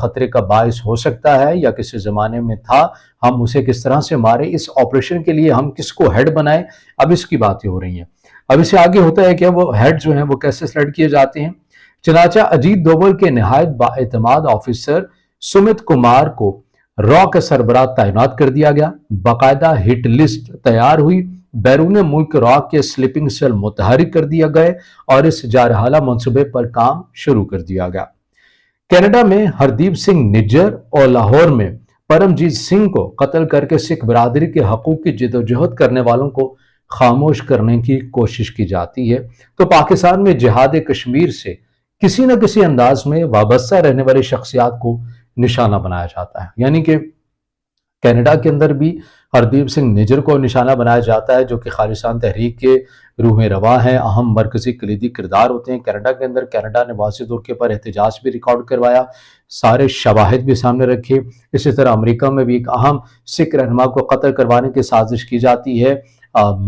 خطرے کا باعث ہو سکتا ہے یا کسی زمانے میں تھا، ہم اسے کس طرح سے مارے، اس آپریشن کے لیے ہم کس کو ہیڈ بنائیں، اب اس کی باتیں ہو رہی ہیں۔ اب اس سے آگے ہوتا ہے کہ وہ ہیڈ جو ہیں وہ کیسے سلیکٹ کیے جاتے ہیں۔ چنانچہ اجیت دوول کے نہایت بااعتماد آفیسر سمت کمار کو را کا سربراہ تعینات کر دیا گیا، باقاعدہ ہٹ لسٹ تیار ہوئی، بیرون ملک را کے سلیپنگ سیل متحرک کر دیا گئے اور اس جارحالہ منصوبے پر کام شروع کر دیا گیا۔ کینیڈا میں ہردیپ سنگھ نجر اور لاہور میں پرمجیت سنگھ کو قتل کر کے سکھ برادری کے حقوق کی جدوجہد کرنے والوں کو خاموش کرنے کی کوشش کی جاتی ہے، تو پاکستان میں جہاد کشمیر سے کسی نہ کسی انداز میں وابستہ رہنے والی شخصیات کو نشانہ بنایا جاتا ہے۔ یعنی کہ کینیڈا کے اندر بھی ہردیپ سنگھ نجر کو نشانہ بنایا جاتا ہے، جو کہ خالصان تحریک کے روح رواں ہیں، اہم مرکزی کلیدی کردار ہوتے ہیں کینیڈا کے اندر۔ کینیڈا نے واضح طور کے پر احتجاج بھی ریکارڈ کروایا، سارے شواہد بھی سامنے رکھے۔ اسی طرح امریکہ میں بھی ایک اہم سکھ رہنما کو قتل کروانے کی سازش کی جاتی ہے،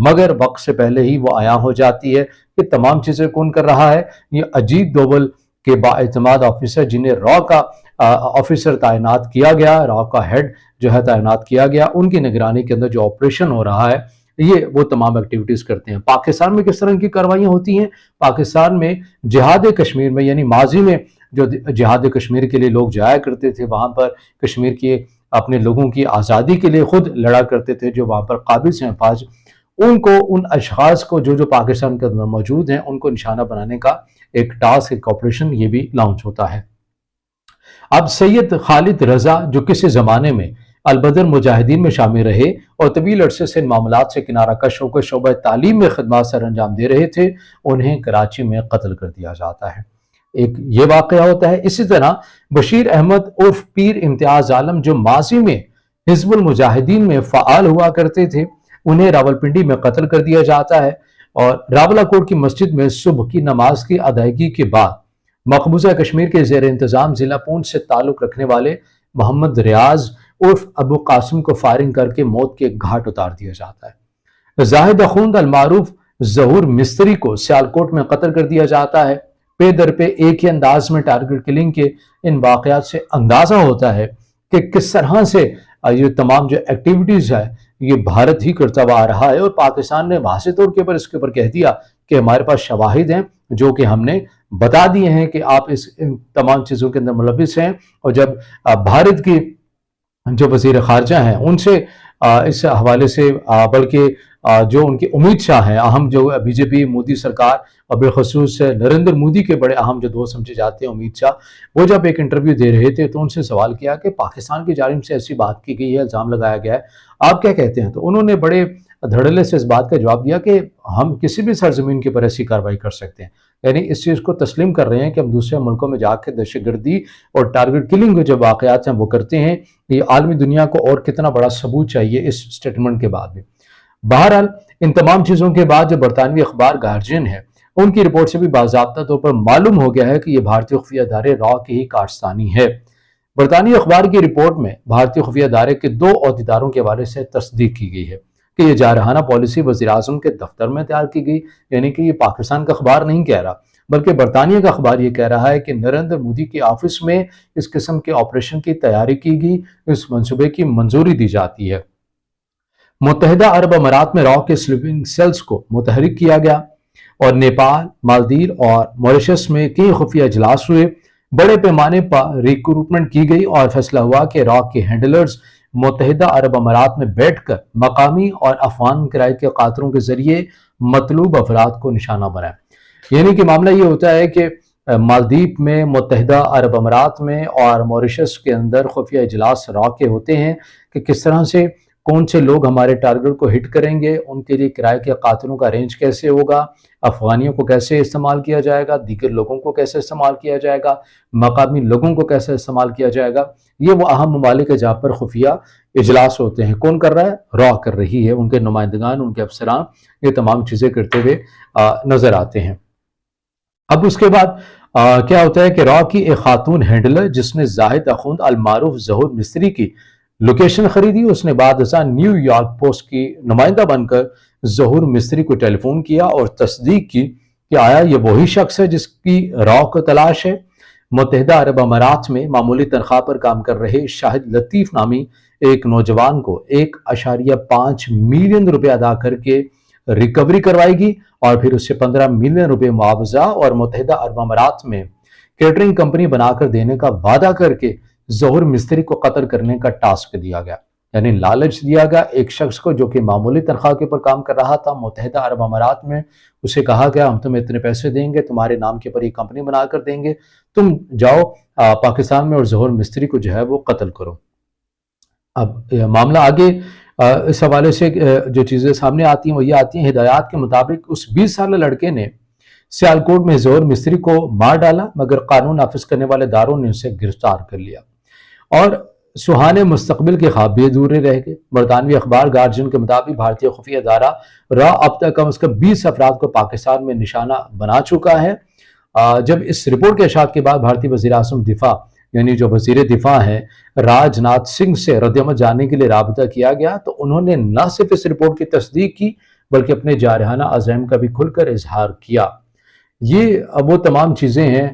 مگر وقت سے پہلے ہی وہ عیاں ہو جاتی ہے۔ یہ تمام چیزیں کون کر رہا ہے؟ یہ اجیت دوول کے بااعتماد آفیسر، جنہیں را کا آفیسر تعینات کیا گیا، را کا ہیڈ جو ہے تعینات کیا گیا، ان کی نگرانی کے اندر جو آپریشن ہو رہا ہے، یہ وہ تمام ایکٹیویٹیز کرتے ہیں۔ پاکستان میں کس طرح کی کاروائیاں ہوتی ہیں؟ پاکستان میں جہاد کشمیر میں، یعنی ماضی میں جو جہاد کشمیر کے لیے لوگ جایا کرتے تھے، وہاں پر کشمیر کے اپنے لوگوں کی آزادی کے لیے خود لڑا کرتے تھے، جو وہاں پر قابض ہیں فوج، ان کو، ان اشخاص کو جو پاکستان کے اندر موجود ہیں، ان کو نشانہ بنانے کا ایک ٹاسک، ایک آپریشن یہ بھی لانچ ہوتا ہے۔ اب سید خالد رضا، جو کسی زمانے میں البدر مجاہدین میں شامل رہے اور طویل عرصے سے ان معاملات سے کنارہ کش ہو کر شعبہ تعلیم میں خدمات سر انجام دے رہے تھے، انہیں کراچی میں قتل کر دیا جاتا ہے۔ ایک یہ واقعہ ہوتا ہے۔ اسی طرح بشیر احمد عرف پیر امتیاز عالم، جو ماضی میں حزب المجاہدین میں فعال ہوا کرتے تھے، انہیں راولپنڈی میں قتل کر دیا جاتا ہے، اور راولہ کوٹ کی مسجد میں صبح کی نماز کی ادائیگی کے بعد مقبوضہ کشمیر کے زیر انتظام ضلع پونچھ سے تعلق رکھنے والے محمد ریاض عرف ابو قاسم کو فائرنگ کر کے موت کے گھاٹ اتار دیا جاتا ہے۔ زاہد اخوند المعروف ظہور مستری کو سیالکوٹ میں قتل کر دیا جاتا ہے۔ پے در پہ ایک ہی انداز میں ٹارگٹ کلنگ کے ان واقعات سے اندازہ ہوتا ہے کہ کس طرح سے یہ تمام جو ایکٹیویٹیز ہے یہ بھارت ہی کرتا ہوا آ رہا ہے، اور پاکستان نے واضح طور کے اوپر اس کے اوپر کہہ دیا کہ ہمارے پاس شواہد ہیں جو کہ ہم نے بتا دیے ہیں کہ آپ اس تمام چیزوں کے اندر ملوث ہیں۔ اور جب بھارت کی جو وزیر خارجہ ہیں ان سے اس حوالے سے بلکہ جو ان کے امت شاہ ہیں، اہم جو بی جے پی مودی سرکار اور بالخصوص نریندر مودی کے بڑے اہم جو دوست سمجھے جاتے ہیں امت شاہ، وہ جب ایک انٹرویو دے رہے تھے تو ان سے سوال کیا کہ پاکستان کی جانب سے ایسی بات کی گئی ہے، الزام لگایا گیا ہے، آپ کیا کہتے ہیں؟ تو انہوں نے بڑے دھڑلے سے اس بات کا جواب دیا کہ ہم کسی بھی سرزمین کے اوپر ایسی کارروائی کر سکتے ہیں، یعنی اس چیز کو تسلیم کر رہے ہیں کہ ہم دوسرے ملکوں میں جا کے دہشت گردی اور ٹارگٹ کلنگ جو واقعات ہیں وہ کرتے ہیں۔ یہ عالمی دنیا کو اور کتنا بڑا ثبوت چاہیے اس سٹیٹمنٹ کے بعد بھی۔ بہرحال ان تمام چیزوں کے بعد جو برطانوی اخبار گارجین ہے، ان کی رپورٹ سے بھی باضابطہ طور پر معلوم ہو گیا ہے کہ یہ بھارتی خفیہ ادارے را کی ہی کارستانی ہے۔ برطانوی اخبار کی رپورٹ میں بھارتی خفیہ ادارے کے 2 عہدیداروں کے حوالے سے تصدیق کی گئی ہے کہ یہ جارحانہ پالیسی وزیر اعظم کے دفتر میں تیار کی گئی، یعنی کہ یہ پاکستان کا اخبار نہیں کہہ رہا بلکہ برطانیہ کا اخبار یہ کہہ رہا ہے کہ نریندر مودی کے آفس میں اس قسم کے آپریشن کی تیاری کی گئی، اس منصوبے کی منظوری دی جاتی ہے۔ متحدہ عرب امارات میں را کے سلیپنگ سیلز کو متحرک کیا گیا، اور نیپال، مالدیو اور موریشس میں کئی خفیہ اجلاس ہوئے، بڑے پیمانے پر ریکروٹمنٹ کی گئی اور فیصلہ ہوا کہ را کے ہینڈلرز متحدہ عرب امارات میں بیٹھ کر مقامی اور افغان کرائے کے قاتلوں کے ذریعے مطلوب افراد کو نشانہ بنائیں۔ یعنی کہ معاملہ یہ ہوتا ہے کہ مالدیپ میں، متحدہ عرب امارات میں اور موریشس کے اندر خفیہ اجلاس را کے ہوتے ہیں کہ کس طرح سے کون سے لوگ ہمارے ٹارگٹ کو ہٹ کریں گے، ان کے لیے کرائے کے قاتلوں کا رینج کیسے ہوگا، افغانیوں کو کیسے استعمال کیا جائے گا، دیگر لوگوں کو کیسے استعمال کیا جائے گا، مقامی لوگوں کو کیسے استعمال کیا جائے گا۔ یہ وہ اہم ممالک ہے جہاں پر خفیہ اجلاس ہوتے ہیں۔ کون کر رہا ہے؟ را کر رہی ہے، ان کے نمائندگان، ان کے افسران یہ تمام چیزیں کرتے ہوئے نظر آتے ہیں۔ اب اس کے بعد کیا ہوتا ہے کہ را کی ایک خاتون ہینڈلر جس نے زاہد اخوند المعروف ظہور مستری کی لوکیشن خریدی، اس نے بعد ازاں نیو یارک پوسٹ کی نمائندہ بن کر ظہور مستری کو ٹیلی فون کیا اور تصدیق کی کہ آیا یہ وہی شخص ہے جس کی را کو تلاش ہے۔ متحدہ عرب امارات میں معمولی تنخواہ پر کام کر رہے شاہد لطیف نامی ایک نوجوان کو 1.5 ملین روپے ادا کر کے ریکوری کروائی گی اور پھر اسے 15 ملین روپے معاوضہ اور متحدہ عرب امارات میں کیٹرنگ کمپنی بنا کر دینے کا وعدہ کر کے ظہور مستری کو قتل کرنے کا ٹاسک دیا گیا۔ یعنی لالچ دیا گیا ایک شخص کو جو کہ معمولی تنخواہ کے اوپر کام کر رہا تھا متحدہ عرب امارات میں۔ اسے کہا گیا ہم تمہیں اتنے پیسے دیں گے، تمہارے نام کے اوپر یہ کمپنی بنا کر دیں گے، تم جاؤ پاکستان میں اور ظہور مستری کو جو ہے وہ قتل کرو۔ اب معاملہ آگے اس حوالے سے جو چیزیں سامنے آتی ہیں وہ یہ آتی ہیں، ہدایات کے مطابق اس 20 سالہ لڑکے نے سیالکوٹ میں ظہور مستری کو مار ڈالا، مگر قانون نافذ کرنے والے اداروں نے اسے گرفتار کر لیا اور سہانے مستقبل کے خواب بھی ادھورے رہ گئے۔ برطانوی اخبار گارجین کے مطابق بھارتی خفیہ ادارہ را اب تک کم از کم 20 افراد کو پاکستان میں نشانہ بنا چکا ہے۔ جب اس رپورٹ کے اشاعت کے بعد بھارتی وزیر اعظم دفاع یعنی جو وزیر دفاع ہیں راج ناتھ سنگھ سے رد عمل جاننے کے لیے رابطہ کیا گیا تو انہوں نے نہ صرف اس رپورٹ کی تصدیق کی بلکہ اپنے جارحانہ عزائم کا بھی کھل کر اظہار کیا۔ یہ وہ تمام چیزیں ہیں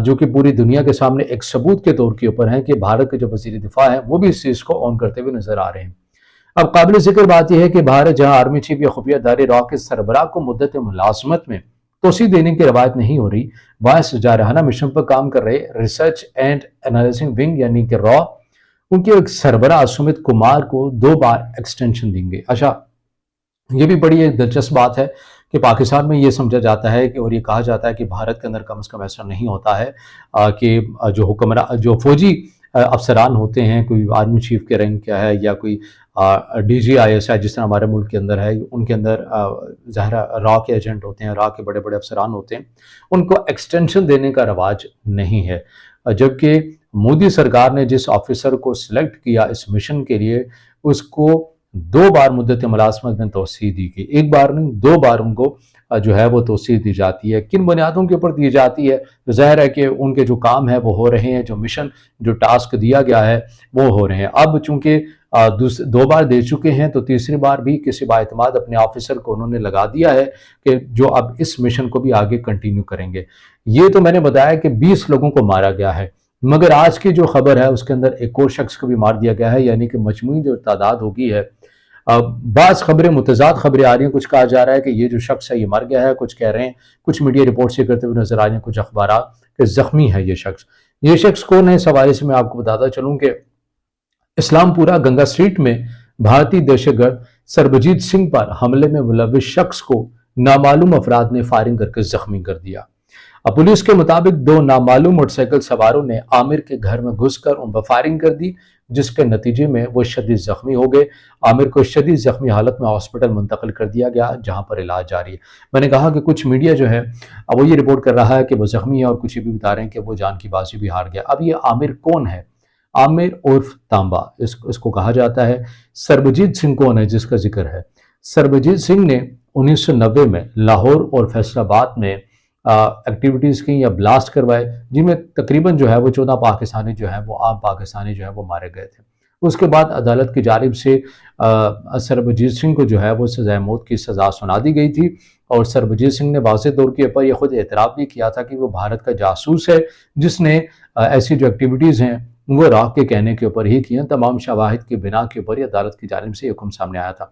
جو کہ پوری دنیا کے سامنے ایک ثبوت کے طور کے اوپر ہیں کہ بھارت کے جو وزیر دفاع ہیں وہ بھی اس چیز کو اون کرتے ہوئے نظر آ رہے ہیں۔ اب قابل ذکر بات یہ ہے کہ بھارت جہاں آرمی چیف یا خفیہ ادارے را کے سربراہ کو مدت ملازمت میں توسیع دینے کی روایت نہیں ہو رہی، وہاں اس جارحانہ مشن پر کام کر رہے ریسرچ اینڈ انالیسنگ ونگ یعنی کہ را ان کے ایک سربراہ سمت کمار کو 2 بار ایکسٹینشن دیں گے۔ اچھا، یہ بھی بڑی ایک دلچسپ بات ہے کہ پاکستان میں یہ سمجھا جاتا ہے کہ اور یہ کہا جاتا ہے کہ بھارت کے اندر کم از کم ایسا نہیں ہوتا ہے کہ جو فوجی افسران ہوتے ہیں، کوئی آرمی چیف کے رینک کیا ہے یا کوئی ڈی جی آئی ایس ہے جس طرح ہمارے ملک کے اندر ہے، ان کے اندر ظاہر را کے ایجنٹ ہوتے ہیں، را کے بڑے بڑے افسران ہوتے ہیں، ان کو ایکسٹینشن دینے کا رواج نہیں ہے۔ جبکہ مودی سرکار نے جس آفیسر کو سلیکٹ کیا اس مشن کے لیے اس کو 2 بار مدت ملازمت میں توسیع دی گئی، 1 بار نہیں 2 بار ان کو جو ہے وہ توسیع دی جاتی ہے۔ کن بنیادوں کے اوپر دی جاتی ہے؟ ظاہر ہے کہ ان کے جو کام ہے وہ ہو رہے ہیں، جو مشن جو ٹاسک دیا گیا ہے وہ ہو رہے ہیں۔ اب چونکہ 2 بار دے چکے ہیں تو تیسری بار بھی کسی بااعتماد اپنے آفیسر کو انہوں نے لگا دیا ہے کہ جو اب اس مشن کو بھی آگے کنٹینیو کریں گے۔ یہ تو میں نے بتایا کہ 20 لوگوں کو مارا گیا ہے، مگر آج کی جو خبر ہے اس کے اندر ایک اور شخص کو بھی مار دیا گیا ہے، یعنی کہ مجموعی جو تعداد ہوگی ہے۔ بعض خبریں متضاد خبریں آ رہی ہیں، کچھ کہا جا رہا ہے کہ یہ جو شخص ہے یہ مر گیا ہے، کچھ کہہ رہے ہیں، کچھ میڈیا رپورٹس یہ کرتے ہوئے نظر آ رہے ہیں کچھ اخبارات کہ زخمی ہے یہ شخص۔ یہ شخص کون ہے اس حوالے سے میں آپ کو بتاتا چلوں کہ اسلام پورہ گنگا اسٹریٹ میں بھارتی دہشت گرد سربجیت سنگھ پر حملے میں ملوث شخص کو نامعلوم افراد نے فائرنگ کر کے زخمی کر دیا۔ پولیس کے مطابق 2 نامعلوم موٹر سائیکل سواروں نے عامر کے گھر میں گھس کر ان پر فائرنگ کر دی جس کے نتیجے میں وہ شدید زخمی ہو گئے۔ عامر کو شدید زخمی حالت میں ہاسپٹل منتقل کر دیا گیا جہاں پر علاج جاری ہے۔ میں نے کہا کہ کچھ میڈیا جو ہے وہ یہ رپورٹ کر رہا ہے کہ وہ زخمی ہے اور کچھ یہ بھی بتا رہے ہیں کہ وہ جان کی بازی بھی ہار گیا۔ اب یہ عامر کون ہے؟ عامر عرف تانبا اس کو کہا جاتا ہے۔ سربجیت سنگھ کون ہے جس کا ذکر ہے؟ سربجیت سنگھ نے 1990 میں لاہور اور فیصل آباد میں ایکٹیویٹیز کی یا بلاسٹ کروائے جن میں تقریباً جو ہے وہ 14 پاکستانی جو ہے وہ عام پاکستانی جو ہے وہ مارے گئے تھے۔ اس کے بعد عدالت کی جانب سے سربجیت سنگھ کو جو ہے وہ سزائے موت کی سزا سنا دی گئی تھی اور سربجیت سنگھ نے واضح طور کے اوپر یہ خود اعتراف بھی کیا تھا کہ وہ بھارت کا جاسوس ہے جس نے ایسی جو ایکٹیویٹیز ہیں وہ راہ کے کہنے کے اوپر ہی کی ہیں۔ تمام شواہد کی بنا کے اوپر عدالت کی جانب سے حکم سامنے آیا تھا۔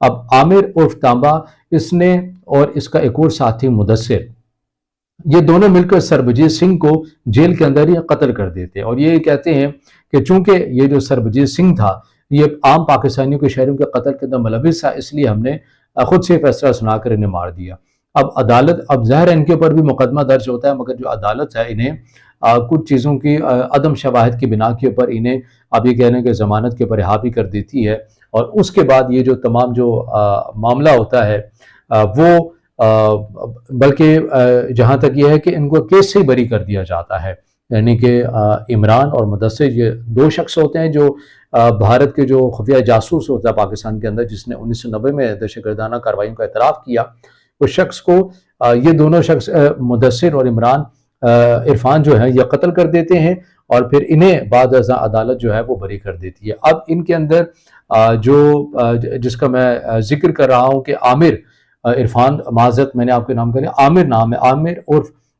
اب عامر عرف تانبا اس نے اور اس کا ایک اور ساتھی مدثر یہ دونوں مل کر سربجیت سنگھ کو جیل کے اندر ہی قتل کر دیتے اور یہ کہتے ہیں کہ چونکہ یہ جو سربجیت سنگھ تھا یہ عام پاکستانیوں کے شہریوں کے قتل کے اندر ملوث تھا اس لیے ہم نے خود سے فیصلہ سنا کر انہیں مار دیا۔ اب عدالت اب ظاہر ہے ان کے اوپر بھی مقدمہ درج ہوتا ہے مگر جو عدالت ہے انہیں کچھ چیزوں کی عدم شواہد کی بنا کے اوپر انہیں اب یہ کہنے کہ ضمانت کے اوپر رہا بھی کر دیتی ہے اور اس کے بعد یہ جو تمام جو معاملہ ہوتا ہے وہ بلکہ جہاں تک یہ ہے کہ ان کو کیس سے ہی بری کر دیا جاتا ہے، یعنی کہ عمران اور مدثر یہ 2 شخص ہوتے ہیں جو بھارت کے جو خفیہ جاسوس ہوتا ہے پاکستان کے اندر جس نے 1990 میں دہشت گردانہ کارروائیوں کا اعتراف کیا، اس شخص کو یہ دونوں شخص مدثر اور عرفان جو ہے یہ قتل کر دیتے ہیں اور پھر انہیں بعد ازاں عدالت جو ہے وہ بری کر دیتی ہے۔ اب ان کے اندر جو جس کا میں ذکر کر رہا ہوں کہ عامر عرفان معذرت میں نے آپ کے نام کر لیا، عامر نام ہے، عامر عرف